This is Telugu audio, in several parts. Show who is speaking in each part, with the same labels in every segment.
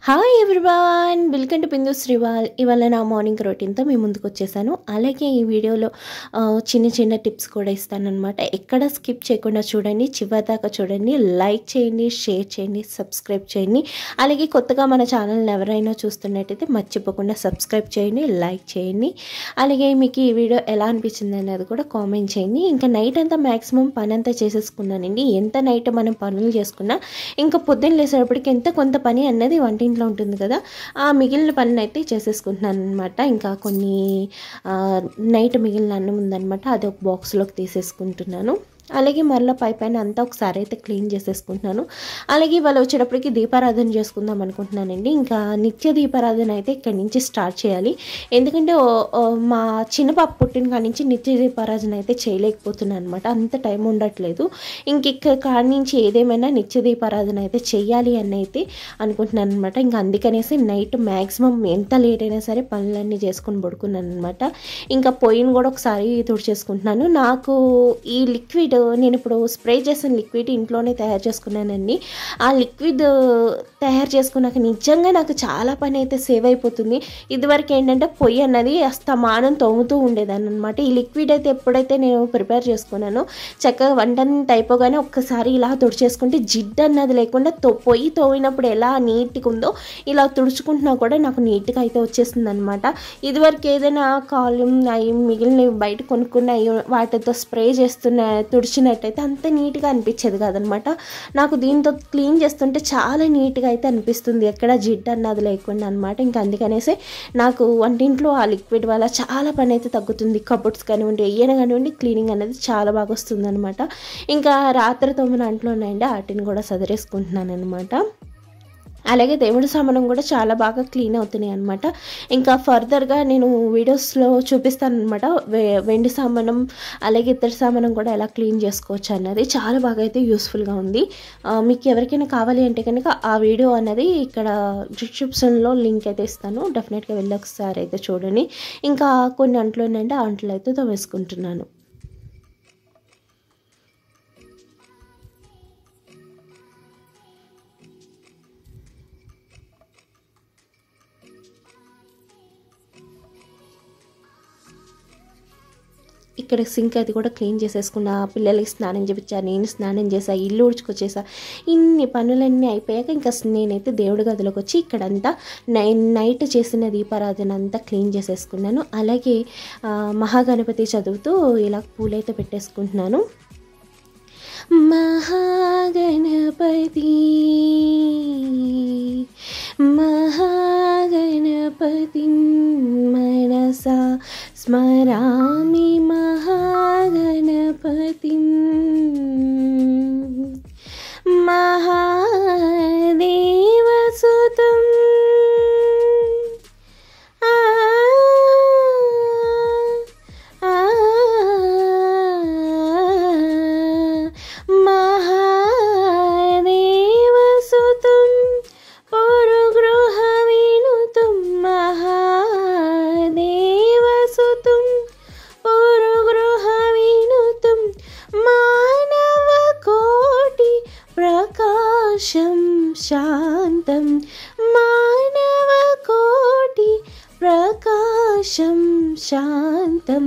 Speaker 1: హాయ్ ఎవ్రీవన్, వెల్కమ్ టు బిందు శ్రీవాల్. ఇవాళ నా మార్నింగ్ రొటీన్తో మీ ముందుకు వచ్చేసాను. అలాగే ఈ వీడియోలో చిన్న చిన్న టిప్స్ కూడా ఇస్తానన్నమాట. ఎక్కడ స్కిప్ చేయకుండా చూడండి, చివరిదాకా చూడండి. లైక్ చేయండి, షేర్ చేయండి, సబ్స్క్రైబ్ చేయండి. అలాగే కొత్తగా మన ఛానల్ని ఎవరైనా చూస్తున్నట్టయితే మర్చిపోకుండా సబ్స్క్రైబ్ చేయండి, లైక్ చేయండి. అలాగే మీకు ఈ వీడియో ఎలా అనిపించింది అనేది కూడా కామెంట్ చేయండి. ఇంకా నైట్ అంతా మ్యాక్సిమం పని అంతా చేసేసుకున్నానండి. ఎంత నైట్ మనం పనులు చేసుకున్నా ఇంకా పొద్దున్న లేసేటప్పటికి కొంత పని అన్నది వంటింట్లో ఉంటుంది కదా, ఆ మిగిలిన పనులు అయితే చేసేసుకుంటున్నాను అనమాట. ఇంకా కొన్ని నైట్ మిగిలిన అన్నం ఉందనమాట, అది ఒక బాక్స్లోకి తీసేసుకుంటున్నాను. అలాగే మరలా పైన అంతా ఒకసారి అయితే క్లీన్ చేసేసుకుంటున్నాను. అలాగే ఇవాళ వచ్చేటప్పటికి దీపారాధన చేసుకుందాం అనుకుంటున్నానండి. ఇంకా నిత్య దీపారాధన అయితే ఇక్కడి నుంచి స్టార్ట్ చేయాలి. ఎందుకంటే మా చిన్న పాప పుట్టిన కాడి నుంచి నిత్య దీపారాధన అయితే చేయలేకపోతున్నాను అనమాట. అంత టైం ఉండట్లేదు. ఇంక కాడి నుంచి ఏదేమైనా నిత్య దీపారాధన అయితే చెయ్యాలి అని అయితే అనుకుంటున్నాను అనమాట. ఇంకా అందుకనేసి నైట్ మ్యాక్సిమం ఎంత లేట్ అయినా సరే పనులన్నీ చేసుకొని పడుకున్నాను అనమాట. ఇంకా పొయ్యిని కూడా ఒకసారి తుడిచేసుకుంటున్నాను. నాకు ఈ లిక్విడ్, నేను ఇప్పుడు స్ప్రే చేసిన లిక్విడ్ ఇంట్లోనే తయారు చేసుకున్నానండి. ఆ లిక్విడ్ తయారు చేసుకున్నాక నిజంగా నాకు చాలా పని అయితే సేవ్ అయిపోతుంది. ఇదివరకు ఏంటంటే పొయ్యి అన్నది అస్తమానం తోముతూ ఉండేదాన్ని అనమాట. ఈ లిక్విడ్ అయితే ఎప్పుడైతే నేను ప్రిపేర్ చేసుకున్నానో చక్కగా వంటంతా అయిపోగానే ఒక్కసారి ఇలా తుడిచేసుకుంటే జిడ్డు అన్నది లేకుండా పొయ్యి తోమినప్పుడు ఎలా నీట్గా ఉందో ఇలా తుడుచుకుంటున్నా కూడా నాకు నీట్గా అయితే వచ్చేస్తుంది అనమాట. ఇదివరకు ఏదైనా కాలం అవి మిగిలినవి బయట కొనుక్కున్న వాటితో స్ప్రే తుడిచినట్టయితే అంత నీట్గా అనిపించేది కాదనమాట. నాకు దీంతో క్లీన్ చేస్తుంటే చాలా నీట్గా అయితే అనిపిస్తుంది, ఎక్కడ జిడ్డు అన్నది లేకుండా అనమాట. ఇంకా అందుకనేసి నాకు వంటింట్లో ఆ లిక్విడ్ వల్ల చాలా పని అయితే తగ్గుతుంది. కబోర్డ్స్ కానివ్వండి, ఏమైనా కానివ్వండి, క్లీనింగ్ అనేది చాలా బాగా వస్తుంది అనమాట. ఇంకా రాత్రి 9 అంట్లు ఉన్నాయండి, వాటిని కూడా సదిరేసుకుంటున్నాను అనమాట. అలాగే దేవుడి సామానం కూడా చాలా బాగా క్లీన్ అవుతున్నాయి అనమాట. ఇంకా ఫర్దర్గా నేను వీడియోస్లో చూపిస్తాను అనమాట. వెండి సామానం అలాగే ఇతర సామానం కూడా ఎలా క్లీన్ చేసుకోవచ్చు అన్నది చాలా బాగా అయితే యూస్ఫుల్గా ఉంది. మీకు ఎవరికైనా కావాలి అంటే కనుక ఆ వీడియో అన్నది ఇక్కడ డిస్క్రిప్షన్లో లింక్ అయితే ఇస్తాను, డెఫినెట్గా వెళ్ళి ఒకసారి అయితే చూడండి. ఇంకా కొన్ని అంట్లు ఉన్నాయంటే ఆ అంట్లు అయితే తోమేసుకుంటున్నాను. ఇక్కడ సింక్ అది కూడా క్లీన్ చేసేసుకున్నా, పిల్లలకి స్నానం చేయించా, నేను స్నానం చేసా, ఇల్లు ఉడుచుకొచ్చేసా. ఇన్ని పనులన్నీ అయిపోయాక ఇంకా నేనైతే దేవుడి గదిలోకి వచ్చి ఇక్కడంతా నైట్ చేసిన దీపారాధన అంతా క్లీన్ చేసేసుకున్నాను. అలాగే మహాగణపతి చదువుతూ ఇలా పూలైతే పెట్టేసుకుంటున్నాను. మహాగణపతి మహాగణపతి మనసా స్మరామి మహాగణపతి మహాదేవసుతం శాంతం మానవకోటి ప్రకాశం శాంతం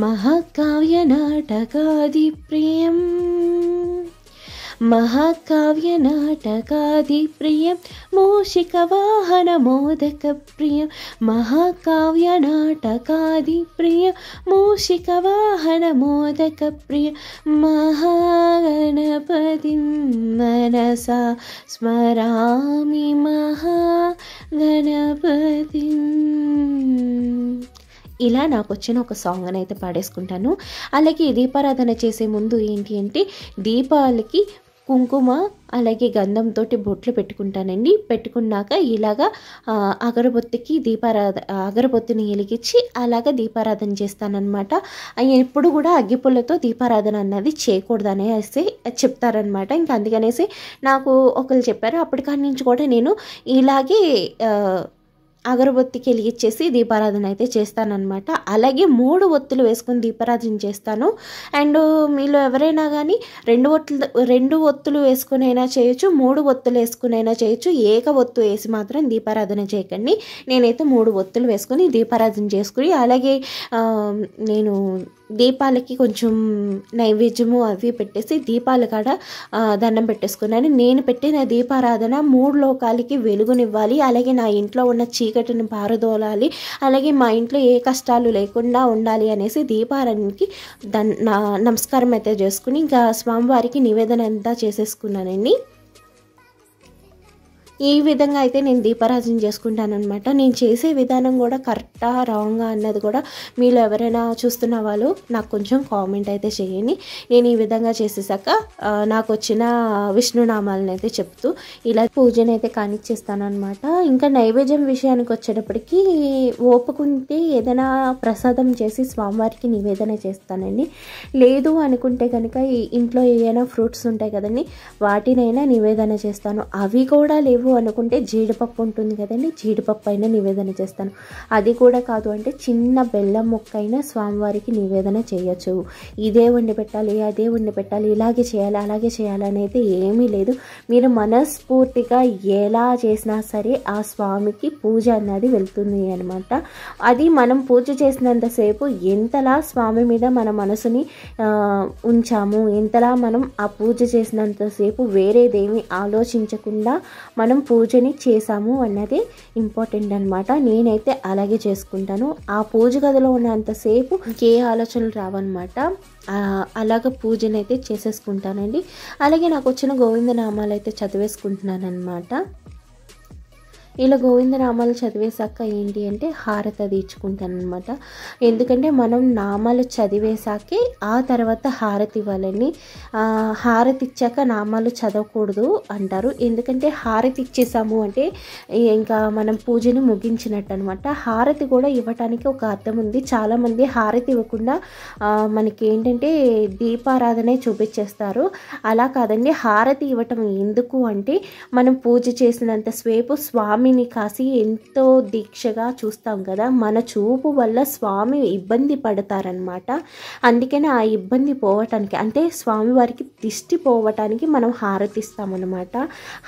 Speaker 1: మహాకావ్య నాటకాది ప్రియం మహాకావ్య నాటకాది ప్రియం మూషిక వాహన మోదక ప్రియం మహాకావ్య నాటకాది ప్రియం మూషిక వాహన మోదక ప్రియం మహాగణపతి మనసా స్మరామి మహాగణపతి. ఇలా నాకు వచ్చిన ఒక సాంగ్ అని అయితే పాడేసుకుంటాను. అలాగే దీపారాధన చేసే ముందు ఏంటి అంటే దీపాలకి కుంకుమ అలాగే గంధంతో బొట్లు పెట్టుకుంటానండి. పెట్టుకున్నాక ఇలాగా అగరబొత్తిని వెలిగించి అలాగా దీపారాధన చేస్తానన్నమాట. ఎప్పుడు కూడా అగ్గిపుల్లతో దీపారాధన అన్నది చేయకూడదనే చెప్తారనమాట. ఇంకా అందుకనేసి నాకు ఒకరు చెప్పారు, అప్పటికాడి నుంచి కూడా నేను ఇలాగే అగరబత్తికి వెలిగించేసి దీపారాధన అయితే చేస్తానన్నమాట. అలాగే 3 ఒత్తులు వేసుకొని దీపారాధన చేస్తాను. అండ్ మీలో ఎవరైనా కానీ 2 ఒత్తులు వేసుకునైనా చేయొచ్చు, 3 ఒత్తులు వేసుకునైనా చేయొచ్చు. ఏక ఒత్తు వేసి మాత్రం దీపారాధన చేయకండి. నేనైతే 3 ఒత్తులు వేసుకొని దీపారాధన చేసుకుని, అలాగే నేను దీపాలకి కొంచెం నైవేద్యము అవి పెట్టేసి దీపాల కాడ దండం పెట్టేసుకున్నాను. నేను పెట్టిన దీపారాధన 3 లోకాలకి వెలుగునివ్వాలి, అలాగే నా ఇంట్లో ఉన్న చీకటిని పారదోలాలి, అలాగే మా ఇంట్లో ఏ కష్టాలు లేకుండా ఉండాలి అనేసి దీపారాధనకి నమస్కారం అయితే చేసుకుని ఇంకా స్వామివారికి నివేదన అంతా చేసేసుకున్నానండి. ఈ విధంగా అయితే నేను దీపారాధన చేసుకుంటానన్నమాట. నేను చేసే విధానం కూడా కరెక్టా రాంగా అన్నది కూడా మీలో ఎవరైనా చూస్తున్న వాళ్ళు నాకు కొంచెం కామెంట్ అయితే చేయండి. నేను ఈ విధంగా చేసేసాక నాకు వచ్చిన విష్ణునామాలను అయితే చెప్తూ ఇలా పూజను అయితే కానిచ్చేస్తానమాట. ఇంకా నైవేద్యం విషయానికి వచ్చేటప్పటికి ఓపుకుంటే ఏదైనా ప్రసాదం చేసి స్వామివారికి నివేదన చేస్తానండి. లేదు అనుకుంటే కనుక ఇంట్లో ఏదైనా ఫ్రూట్స్ ఉంటాయి కదండి, వాటినైనా నివేదన చేస్తాను. అవి కూడా లేవు అనుకుంటే జీడిపప్పు ఉంటుంది కదండి, జీడిపప్పు అయినా నివేదన చేస్తాను. అది కూడా కాదు అంటే చిన్న బెల్లం ముక్క అయినా స్వామివారికి నివేదన చేయొచ్చు. ఇదే వండి పెట్టాలి, అదే వండి పెట్టాలి, ఇలాగే చేయాలి, అలాగే చేయాలి అనేది ఏమీ లేదు. మీరు మనస్ఫూర్తిగా ఎలా చేసినా సరే ఆ స్వామికి పూజ అన్నది వెళ్తుంది అనమాట. అది మనం పూజ చేసినంతసేపు ఎంతలా స్వామి మీద మన మనసుని ఉంచాము, ఎంతలా మనం ఆ పూజ చేసినంతసేపు వేరేదేమీ ఆలోచించకుండా మనం పూజని చేసాము అన్నది ఇంపార్టెంట్ అనమాట. నేనైతే అలాగే చేసుకుంటాను. ఆ పూజ గదిలో ఉన్నంతసేపు ఏ ఆలోచనలు రావన్నమాట. అలాగ పూజనైతే చేసేసుకుంటానండి. అలాగే నాకు వచ్చిన గోవిందనామాలు అయితే చదివేసుకుంటున్నాను అనమాట. ఇలా గోవిందనామాలు చదివేశాక ఏంటి అంటే హారతి తీర్చుకుంటాను అనమాట. ఎందుకంటే మనం నామాలు చదివేశాకే ఆ తర్వాత హారతి ఇవ్వాలని. హారతి ఇచ్చాక నామాలు చదవకూడదు అంటారు. ఎందుకంటే హారతి ఇచ్చేసాము అంటే ఇంకా మనం పూజని ముగించినట్టు అనమాట. హారతి కూడా ఇవ్వటానికి ఒక అర్థం ఉంది. చాలామంది హారతి ఇవ్వకుండా మనకి ఏంటంటే దీపారాధనే చూపించేస్తారు. అలా కాదండి, హారతి ఇవ్వటం ఎందుకు అంటే మనం పూజ చేసినంతసేపు స్వామిని కాసి ఎంతో దీక్షగా చూస్తాం కదా, మన చూపు వల్ల స్వామి ఇబ్బంది పడతారనమాట. అందుకని ఆ ఇబ్బంది పోవటానికి అంటే స్వామివారికి దిష్టి పోవటానికి మనం హారతి ఇస్తామన్నమాట.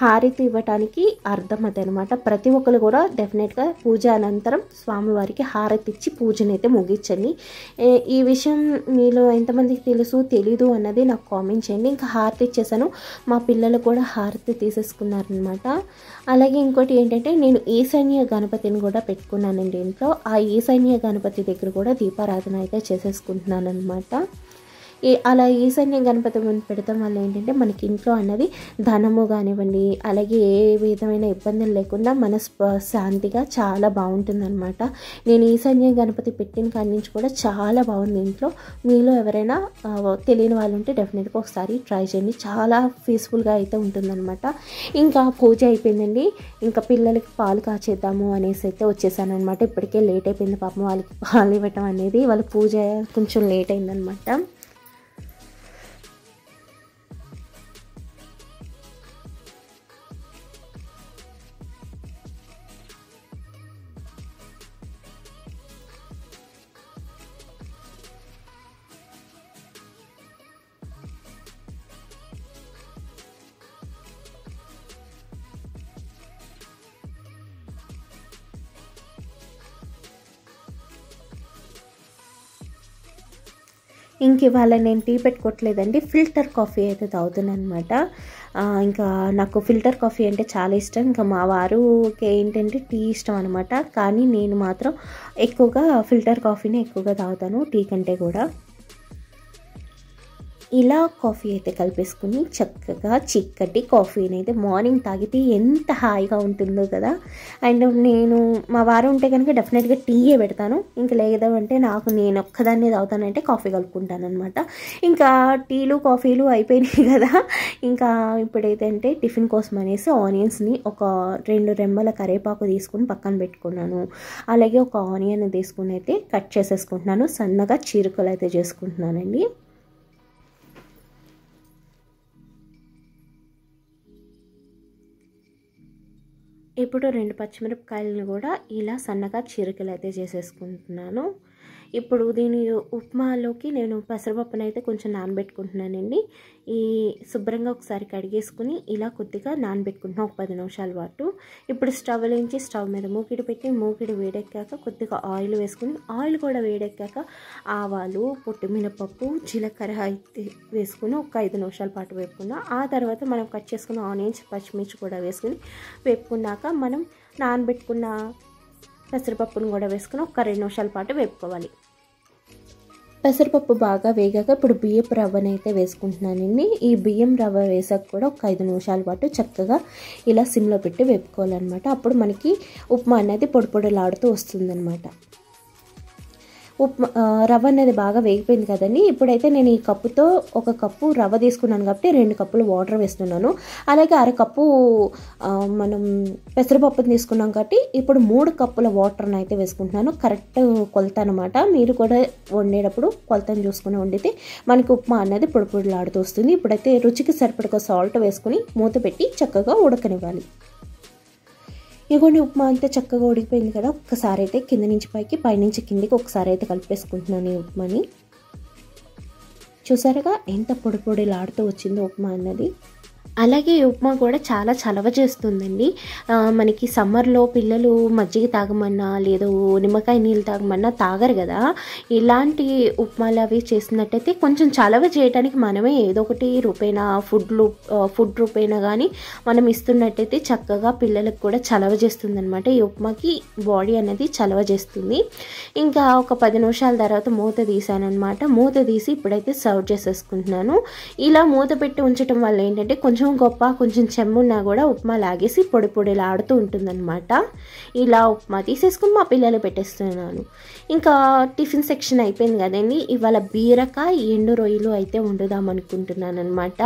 Speaker 1: హారతి ఇవ్వటానికి అర్థం అదనమాట. ప్రతి ఒక్కరు కూడా డెఫినెట్గా పూజ అనంతరం స్వామివారికి హారతి ఇచ్చి పూజనైతే ముగించండి. ఈ విషయం మీలో ఎంతమందికి తెలుసు తెలీదు అన్నది నాకు కామెంట్ చేయండి. ఇంకా హారతి ఇచ్చేసాను, మా పిల్లలు కూడా హారతి తీసేసుకున్నారనమాట. అలాగే ఇంకోటి ఏంటంటే నేను ఈశాన్య గణపతిని కూడా పెట్టుకున్నానండి ఇంట్లో. ఆ ఈశాన్య గణపతి దగ్గర కూడా దీపారాధన అయితే చేసేసుకుంటున్నాను అనమాట. అలా ఈశాన్య గణపతి పెడతాం వల్ల ఏంటంటే మనకి ఇంట్లో అన్నది ధనము కానివ్వండి, అలాగే ఏ విధమైన ఇబ్బందులు లేకుండా శాంతిగా చాలా బాగుంటుందన్నమాట. నేను ఈశాన్య గణపతి పెట్టిన కాడి నుంచి కూడా చాలా బాగుంది ఇంట్లో. మీలో ఎవరైనా తెలియని వాళ్ళు ఉంటే డెఫినెట్గా ఒకసారి ట్రై చేయండి, చాలా పీస్ఫుల్గా అయితే ఉంటుందన్నమాట. ఇంకా పూజ అయిపోయిందండి. ఇంకా పిల్లలకి పాలు కాచేద్దాము అనేసి అయితే వచ్చేసాను అనమాట. ఇప్పటికే లేట్ అయిపోయింది పాపం వాళ్ళకి పాలు ఇవ్వటం అనేది. వాళ్ళ పూజ కొంచెం లేట్ అయిందనమాట. ఇంక ఇవాళ నేను టీ పెట్టుకోవట్లేదండి, ఫిల్టర్ కాఫీ అయితే తాగుతున్నాను అనమాట. ఇంకా నాకు ఫిల్టర్ కాఫీ అంటే చాలా ఇష్టం. ఇంకా మా వారుకి ఏంటంటే టీ ఇష్టం అనమాట. కానీ నేను మాత్రం ఎక్కువగా ఫిల్టర్ కాఫీని ఎక్కువగా తాగుతాను టీ కంటే కూడా. ఇలా కాఫీ అయితే కలిపేసుకుని చక్కగా చిక్కటి కాఫీని అయితే మార్నింగ్ తాగితే ఎంత హాయిగా ఉంటుందో కదా. అండ్ నేను మా వారు ఉంటే కనుక డెఫినెట్గా టీయే పెడతాను. ఇంకా లేదు అంటే నేను ఒక్కదాన్ని తాగుతానంటే కాఫీ కలుపుకుంటాను అనమాట. ఇంకా టీలు కాఫీలు అయిపోయినాయి కదా. ఇంకా ఇప్పుడైతే అంటే టిఫిన్ కోసం అనేసి ఆనియన్స్ని ఒక 2 రెమ్మల కరివేపాకు తీసుకుని పక్కన పెట్టుకున్నాను. అలాగే ఒక ఆనియన్ తీసుకుని అయితే కట్ చేసేసుకుంటున్నాను, సన్నగా చీరుకలు అయితే చేసుకుంటున్నానండి. ఇప్పుడు 2 పచ్చిమిరపకాయలను కూడా ఇలా సన్నగా చీరికలు అయితే చేసేసుకుంటున్నాను. ఇప్పుడు దీని ఉప్మాలోకి నేను పెసరపప్పునైతే కొంచెం నానబెట్టుకుంటున్నానండి. ఈ శుభ్రంగా ఒకసారి కడిగేసుకుని ఇలా కొద్దిగా నానబెట్టుకుంటున్నాను ఒక 10 నిమిషాల పాటు. ఇప్పుడు స్టవ్ వెలిగించి స్టవ్ మీద మూకిడి పెట్టి మూకిడి వేడెక్కాక కొద్దిగా ఆయిల్ వేసుకుని ఆయిల్ కూడా వేడెక్కాక ఆవాలు, పొట్టుమినపప్పు, జీలకర్ర అయితే వేసుకుని ఒక 5 నిమిషాల పాటు వేపుకున్నాం. ఆ తర్వాత మనం కట్ చేసుకున్న ఆనియన్స్, పచ్చిమిర్చి కూడా వేసుకుని వేపుకున్నాక మనం నానబెట్టుకున్న పెసరపప్పును కూడా వేసుకుని ఒక 2 నిమిషాల పాటు వేపుకోవాలి. పెసరపప్పు బాగా వేగాక ఇప్పుడు బియ్యపు రవ్వనైతే వేసుకుంటున్నానండి. ఈ బియ్యం రవ్వ వేసాక కూడా ఒక 5 నిమిషాల పాటు చక్కగా ఇలా సిమ్లో పెట్టి వేపుకోవాలన్నమాట. అప్పుడు మనకి ఉప్మా అనేది పొడి పొడిలాడుతూ వస్తుందన్నమాట. రవ్వ అనేది బాగా వేగిపోయింది కదండి. ఇప్పుడైతే నేను ఈ కప్పుతో 1 కప్పు రవ్వ తీసుకున్నాను కాబట్టి 2 కప్పులు వాటర్ వేస్తున్నాను. అలాగే 1/2 కప్పు మనం పెసరపప్పుని తీసుకున్నాం కాబట్టి ఇప్పుడు 3 కప్పుల వాటర్ని అయితే వేసుకుంటున్నాను. కరెక్ట్ కొలత అనమాట. మీరు కూడా వండేటప్పుడు కొలతను చూసుకుని వండితే మనకి ఉప్మా అనేది పొడి పొడిలాడుతూ వస్తుంది. ఇప్పుడైతే రుచికి సరిపడగా సాల్ట్ వేసుకుని మూత పెట్టి చక్కగా ఉడకనివ్వాలి. ఇగోండి ఉప్మా అంతా చక్కగా ఉడికిపోయింది కదా. ఒక్కసారి అయితే కింద నుంచి పైకి, పైనుంచి కిందికి ఒకసారి అయితే కలిపేసుకుంటున్నాను ఈ ఉప్మాని. చూసారుగా ఎంత పొడి పొడిలాడుతూ వచ్చిందో ఉప్మా అన్నది. అలాగే ఈ ఉప్మా కూడా చాలా చలవ చేస్తుందండి. మనకి సమ్మర్లో పిల్లలు మజ్జిగ తాగమన్నా లేదు నిమ్మకాయ నీళ్ళు తాగమన్నా తాగరు కదా. ఇలాంటి ఉప్మాలు అవి చేసినట్టయితే కొంచెం చలవ చేయడానికి మనమే ఏదో ఒకటి రూపేనా ఫుడ్ రూపేనా కానీ మనం ఇస్తున్నట్టయితే చక్కగా పిల్లలకు కూడా చలవ చేస్తుంది అనమాట. ఈ ఉప్మాకి బాడీ అనేది చలవ చేస్తుంది. ఇంకా ఒక 10 నిమిషాల తర్వాత మూత తీసానమాట. మూత తీసి ఇప్పుడైతే సర్వ్ చేసేసుకుంటున్నాను. ఇలా మూత పెట్టి ఉంచడం వల్ల ఏంటంటే కొంచెం గొప్ప కొంచెం చెమ్మున్నా కూడా ఉప్మా లాగేసి పొడి పొడిలాడుతూ ఉంటుందన్నమాట. ఇలా ఉప్మా తీసేసుకుని మా పిల్లలు పెట్టేస్తున్నాను. ఇంకా టిఫిన్ సెక్షన్ అయిపోయింది కదండి. ఇవాళ బీరకాయ ఎండు రొయ్యలు అయితే వండుదాం అనుకుంటున్నాను అనమాట.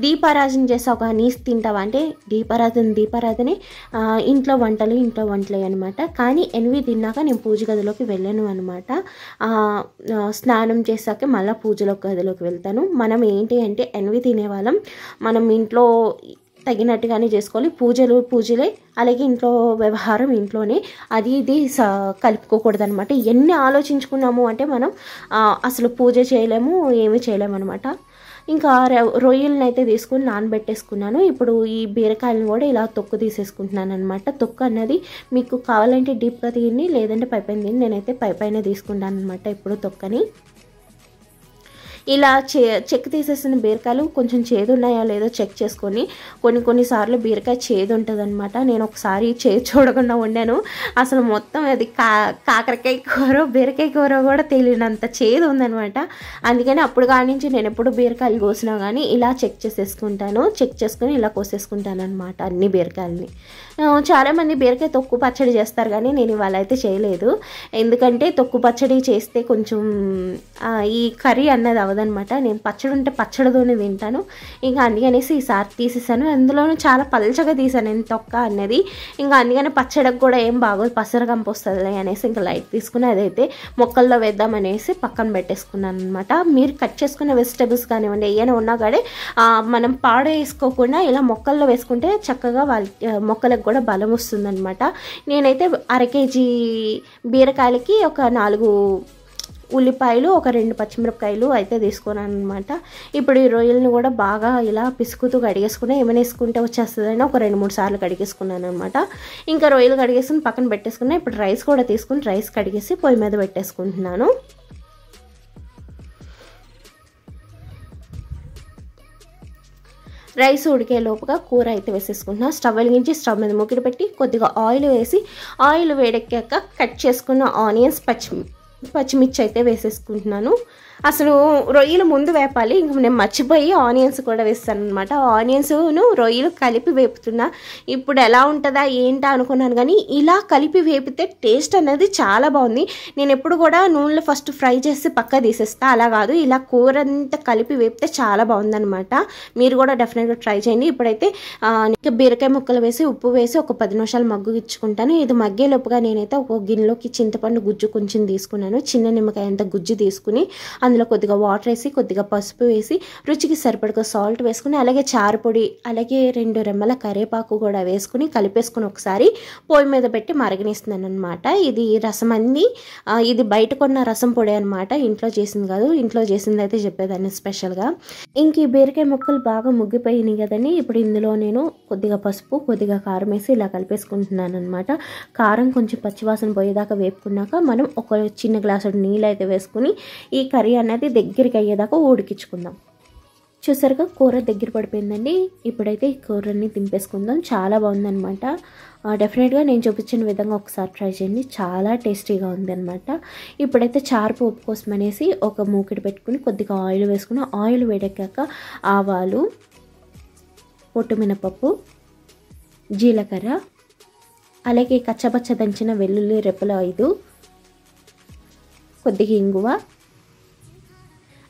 Speaker 1: దీపారాధన చేసావు నీస్ తింటావా అంటే దీపారాధనే ఇంట్లో వంటలే అనమాట. కానీ 8 తిన్నాక నేను పూజ గదిలోకి వెళ్ళను అనమాట. స్నానం చేశాక మళ్ళీ పూజలో గదిలోకి వెళ్తాను. మనం ఏంటి అంటే 8 తినేవాళ్ళం మనం ఇంట్లో తగినట్టుగానే చేసుకోవాలి. పూజలే అలాగే ఇంట్లో వ్యవహారం ఇంట్లోనే అది ఇది కలుపుకోకూడదు అనమాట. ఎన్ని ఆలోచించుకున్నాము అంటే మనం అసలు పూజ చేయలేము, ఏమీ చేయలేము అనమాట. ఇంకా రొయ్యలను అయితే తీసుకుని నానబెట్టేసుకున్నాను. ఇప్పుడు ఈ బీరకాయలను కూడా ఇలా తొక్కు తీసేసుకుంటున్నాను అనమాట. తొక్కు అన్నది మీకు కావాలంటే డీప్గా తీయండి, లేదంటే పైపైన తీయండి. నేనైతే పైపైన తీసుకుంటాను అనమాట ఇప్పుడు తొక్కని. ఇలా చెక్ తీసేసిన బీరకాయలు కొంచెం చేదు ఉన్నాయో లేదో చెక్ చేసుకొని కొన్నిసార్లు బీరకాయ చేదు ఉంటుంది అనమాట. నేను ఒకసారి చేదు చూడకుండా వండాను. అసలు మొత్తం అది కాకరకాయ కూర బీరకాయ కూర కూడా తెలియనంత చేదు ఉందనమాట. అందుకని అప్పుడు కానించి నేను ఎప్పుడు బీరకాయలు కోసినా కానీ ఇలా చెక్ చేసుకుని ఇలా కోసేసుకుంటాను అనమాట అన్ని బీరకాయలని. చాలామంది బీరకాయ తొక్కు పచ్చడి చేస్తారు కానీ నేను ఇవాళ అయితే చేయలేదు. ఎందుకంటే తొక్కు పచ్చడి చేస్తే కొంచెం ఈ కర్రీ అన్నది అవదనమాట. నేను పచ్చడి ఉంటే పచ్చడితోనే తింటాను. ఇంకా అందుకనేసి ఈసారి తీసేసాను. అందులోనూ చాలా పల్చగా తీసాను నేను తొక్క అన్నది. ఇంకా అందుకని పచ్చడికి కూడా ఏం బాగోదు, పసర కంపొస్తుంది అనేసి ఇంకా లైట్ తీసుకుని అదైతే మొక్కల్లో వేద్దామనేసి పక్కన పెట్టేసుకున్నాను అనమాట. మీరు కట్ చేసుకున్న వెజిటేబుల్స్ కానివ్వండి ఏమైనా ఉన్నా కానీ మనం వేసుకోకుండా ఇలా మొక్కల్లో వేసుకుంటే చక్కగా మొక్కలకు కూడా బలం వస్తుందన్నమాట. నేనైతే 1/2 కేజీ బీరకాయలకి ఒక 4 ఉల్లిపాయలు, ఒక 2 పచ్చిమిరపకాయలు అయితే తీసుకున్నాను అనమాట. ఇప్పుడు ఈ రొయ్యలను కూడా బాగా ఇలా పిసుకుతూ కడిగేసుకుని ఏమైనా వేసుకుంటే వచ్చేస్తుందని ఒక 2-3 సార్లు కడిగేసుకున్నాను అనమాట. ఇంకా రొయ్యలు కడిగేసుకుని పక్కన పెట్టేసుకున్నా. ఇప్పుడు రైస్ కూడా తీసుకుని రైస్ కడిగేసి పొయ్యి మీద పెట్టేసుకుంటున్నాను. రైస్ ఉడికే లోపుగా కూర అయితే వేసేసుకుంటున్నాను. స్టవ్ వెలిగించి స్టవ్ మీద మూకిడి పెట్టి కొద్దిగా ఆయిల్ వేసి ఆయిల్ వేడెక్కాక కట్ చేసుకున్న ఆనియన్స్, పచ్చిమిర్చి అయితే వేసేసుకుంటున్నాను. అసలు రొయ్యలు ముందు వేపాలి, ఇంక నేను మర్చిపోయి ఆనియన్స్ కూడా వేస్తాను అనమాట. ఆనియన్స్ను రొయ్యలు కలిపి వేపుతున్నా. ఇప్పుడు ఎలా ఉంటుందా ఏంటా అనుకున్నాను కానీ ఇలా కలిపి వేపితే టేస్ట్ అనేది చాలా బాగుంది. నేను ఎప్పుడు కూడా నూనెలో ఫస్ట్ ఫ్రై చేసి పక్క తీసేస్తా, అలా కాదు ఇలా కూర అంతా కలిపి వేపితే చాలా బాగుందనమాట. మీరు కూడా డెఫినెట్గా ట్రై చేయండి. ఇప్పుడైతే బీరకాయ ముక్కలు వేసి ఉప్పు వేసి ఒక 10 నిమిషాలు మగ్గిచ్చుకుంటాను. ఇది మగ్గేలోపుగా నేనైతే ఒక గిన్నెలోకి చింతపండు గుజ్జు కొంచెం తీసుకున్నాను. చిన్న నిమ్మకాయ అంత గుజ్జు తీసుకుని అందులో కొద్దిగా వాటర్ వేసి కొద్దిగా పసుపు వేసి రుచికి సరిపడగా సాల్ట్ వేసుకుని అలాగే చారు పొడి అలాగే 2 రెమ్మల కరివేపాకు కూడా వేసుకుని కలిపేసుకుని ఒకసారి పొయ్యి మీద పెట్టి మరగనిస్తున్నాను అనమాట. ఇది రసం అండి. ఇది బయట కొన్న రసం పొడి అనమాట, ఇంట్లో చేసింది కాదు. ఇంట్లో చేసింది అయితే చెప్పేదాన్ని స్పెషల్గా. ఇంక ఈ బీరకాయ ముక్కలు బాగా ముగ్గిపోయినాయి కదండి. ఇప్పుడు ఇందులో నేను కొద్దిగా పసుపు కొద్దిగా కారం వేసి ఇలా కలిపేసుకుంటున్నాను అనమాట. కారం కొంచెం పచ్చివాసన పోయేదాకా వేపుకున్నాక మనం ఒక చిన్న గ్లాసు నీళ్ళు అయితే వేసుకుని ఈ కర్రీ అనేది దగ్గరికి అయ్యేదాకా ఉడికించుకుందాం. చూసారుగా కూర దగ్గర పడిపోయిందండి. ఇప్పుడైతే ఈ కూరని దింపేసుకుందాం. చాలా బాగుందనమాట. డెఫినెట్గా నేను చూపించిన విధంగా ఒకసారి ట్రై చేయండి, చాలా టేస్టీగా ఉందన్నమాట. ఇప్పుడైతే చారు పోపు కోసం అనేసి ఒక మూకిడి పెట్టుకుని కొద్దిగా ఆయిల్ వేసుకుని ఆయిల్ వేడెక్కాక ఆవాలు, పొట్టు మినపప్పు, జీలకర్ర అలాగే కచ్చపచ్చ దంచిన వెల్లుల్లి రెప్పలు 5, కొద్దిగా ఇంగువ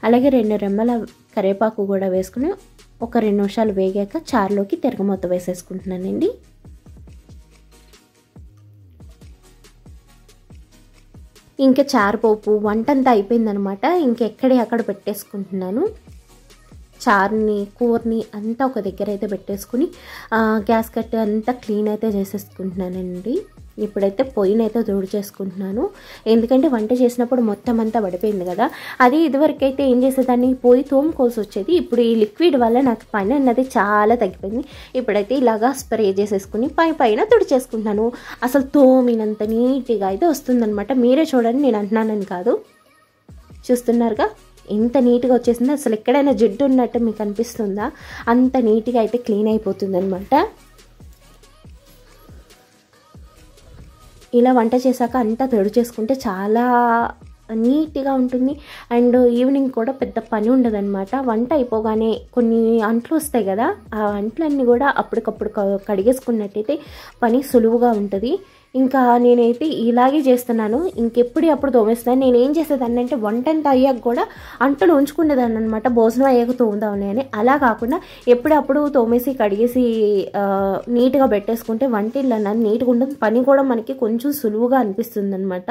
Speaker 1: అలాగే 2 రెమ్మల కరివేపాకు కూడా వేసుకుని ఒక 2 నిమిషాలు వేగాక చారులోకి తిరగమూత వేసేసుకుంటున్నానండి. ఇంకా చారుపోపు వంటంతా అయిపోయిందనమాట. ఇంకెక్కడే అక్కడ పెట్టేసుకుంటున్నాను. చారుని కూరని అంతా ఒక దగ్గర అయితే పెట్టేసుకుని గ్యాస్ కట్ అంతా క్లీన్ అయితే చేసేసుకుంటున్నానండి. ఇప్పుడైతే పొయ్యినైతే తోడు చేసుకుంటున్నాను, ఎందుకంటే వంట చేసినప్పుడు మొత్తం అంతా పడిపోయింది కదా. అది ఇదివరకు అయితే ఏం చేసేదాన్ని, పొయ్యి తోముకోసి వచ్చేది. ఇప్పుడు ఈ లిక్విడ్ వల్ల నాకు పని అన్నది చాలా తగ్గిపోయింది. ఇప్పుడైతే ఇలాగా స్ప్రే చేసేసుకుని పైన తుడిచేసుకుంటున్నాను. అసలు తోమినంత నీట్గా అయితే వస్తుందన్నమాట. మీరే చూడండి, నేను అంటున్నానని కాదు, చూస్తున్నారుగా ఎంత నీట్గా వచ్చేసిందో. అసలు ఎక్కడైనా జిడ్డు ఉన్నట్టు మీకు అనిపిస్తుందా? అంత నీట్గా అయితే క్లీన్ అయిపోతుంది అనమాట. ఇలా వంట చేశాక అంతా తడి చేసుకుంటే చాలా నీట్గా ఉంటుంది. అండ్ ఈవినింగ్ కూడా పెద్ద పని ఉండదన్నమాట. వంట అయిపోగానే కొన్ని అంట్లు వస్తాయి కదా, ఆ అంట్లన్నీ కూడా అప్పటికప్పుడు కడిగేసుకున్నట్టయితే పని సులువుగా ఉంటుంది. ఇంకా నేనైతే ఇలాగే చేస్తున్నాను, ఇంకెప్పుడు తోమేస్తాను. నేను ఏం చేసేదాన్ని అంటే వంటంతా అయ్యాక కూడా అంటలు ఉంచుకునేదాన్ని అనమాట, భోజనం అయ్యాక తోముదామని అని. అలా కాకుండా ఎప్పుడప్పుడు తోమేసి కడిగేసి నీట్గా పెట్టేసుకుంటే వంట ఇల్లు అన్నది నీట్గా ఉంటుంది, పని కూడా మనకి కొంచెం సులువుగా అనిపిస్తుంది అనమాట.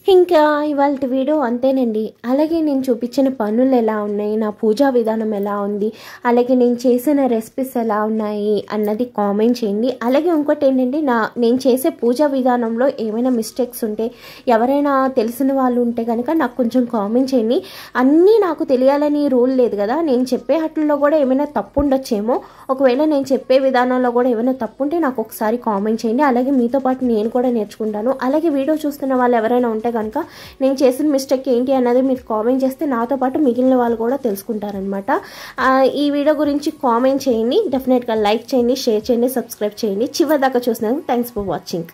Speaker 1: ఇంకా ఇవాళ వీడియో అంతేనండి. అలాగే నేను చూపించిన పనులు ఎలా ఉన్నాయి, నా పూజా విధానం ఎలా ఉంది, అలాగే నేను చేసిన రెసిపీస్ ఎలా ఉన్నాయి అన్నది కామెంట్ చేయండి. అలాగే ఇంకోటి ఏంటంటే నేను చేసే పూజా విధానంలో ఏమైనా మిస్టేక్స్ ఉంటే ఎవరైనా తెలిసిన వాళ్ళు ఉంటే కనుక నాకు కొంచెం కామెంట్ చేయండి. అన్నీ నాకు తెలియాలని రూల్ లేదు కదా, నేను చెప్పే వాటిల్లో కూడా ఏమైనా తప్పు ఉండొచ్చేమో. ఒకవేళ నేను చెప్పే విధానంలో కూడా ఏమైనా తప్పు ఉంటే నాకు ఒకసారి కామెంట్ చేయండి. అలాగే మీతో పాటు నేను కూడా నేర్చుకుంటాను. అలాగే వీడియో చూస్తున్న వాళ్ళు ఎవరైనా ఉంటే కనుక నేను చేసిన మిస్టేక్ ఏంటి అన్నది మీరు కామెంట్ చేస్తే నాతో పాటు మిగిలిన వాళ్ళు కూడా తెలుసుకుంటారనమాట. ఈ వీడియో గురించి కామెంట్ చేయండి, డెఫినెట్గా లైక్ చేయండి, షేర్ చేయండి, సబ్స్క్రైబ్ చేయండి. చివరి దాకా చూసినందుకు థ్యాంక్స్ ఫర్ వాచింగ్.